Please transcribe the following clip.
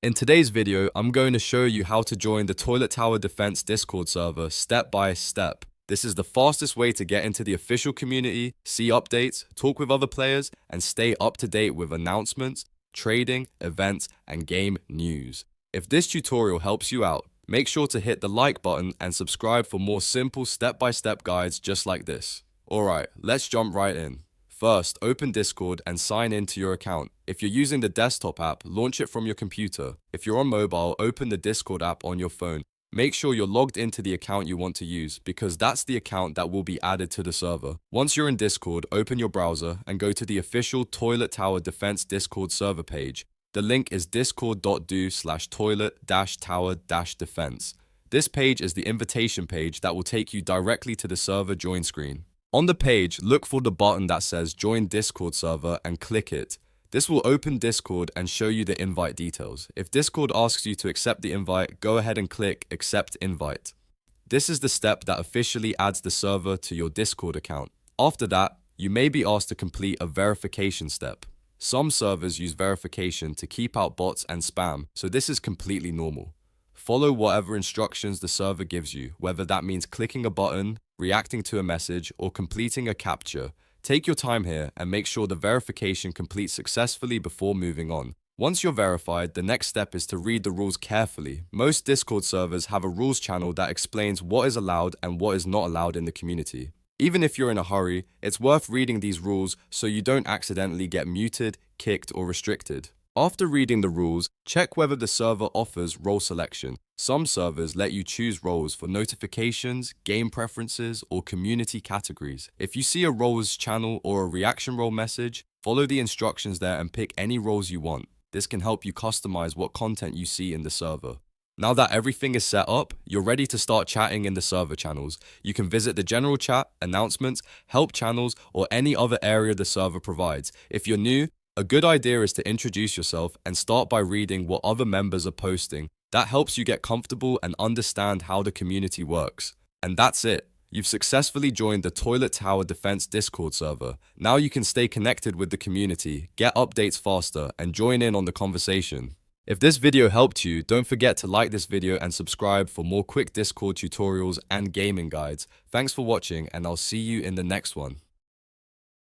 In today's video, I'm going to show you how to join the Toilet Tower Defense Discord server step by step. This is the fastest way to get into the official community, see updates, talk with other players, and stay up to date with announcements, trading, events, and game news. If this tutorial helps you out, make sure to hit the like button and subscribe for more simple step-by-step guides just like this. Alright, let's jump right in. First, open Discord and sign in to your account. If you're using the desktop app, launch it from your computer. If you're on mobile, open the Discord app on your phone. Make sure you're logged into the account you want to use, because that's the account that will be added to the server. Once you're in Discord, open your browser and go to the official Toilet Tower Defense Discord server page. The link is discord.do/toilet-tower-defense. This page is the invitation page that will take you directly to the server join screen. On the page, look for the button that says Join Discord Server and click it. This will open Discord and show you the invite details. If Discord asks you to accept the invite, go ahead and click Accept Invite. This is the step that officially adds the server to your Discord account. After that, you may be asked to complete a verification step. Some servers use verification to keep out bots and spam, so this is completely normal. Follow whatever instructions the server gives you, whether that means clicking a button, reacting to a message, or completing a captcha. Take your time here and make sure the verification completes successfully before moving on. Once you're verified, the next step is to read the rules carefully. Most Discord servers have a rules channel that explains what is allowed and what is not allowed in the community. Even if you're in a hurry, it's worth reading these rules so you don't accidentally get muted, kicked, or restricted. After reading the rules, check whether the server offers role selection. Some servers let you choose roles for notifications, game preferences, or community categories. If you see a roles channel or a reaction role message, follow the instructions there and pick any roles you want. This can help you customize what content you see in the server. Now that everything is set up, you're ready to start chatting in the server channels. You can visit the general chat, announcements, help channels, or any other area the server provides. If you're new, a good idea is to introduce yourself and start by reading what other members are posting. That helps you get comfortable and understand how the community works. And that's it. You've successfully joined the Toilet Tower Defense Discord server. Now you can stay connected with the community, get updates faster, and join in on the conversation. If this video helped you, don't forget to like this video and subscribe for more quick Discord tutorials and gaming guides. Thanks for watching, and I'll see you in the next one.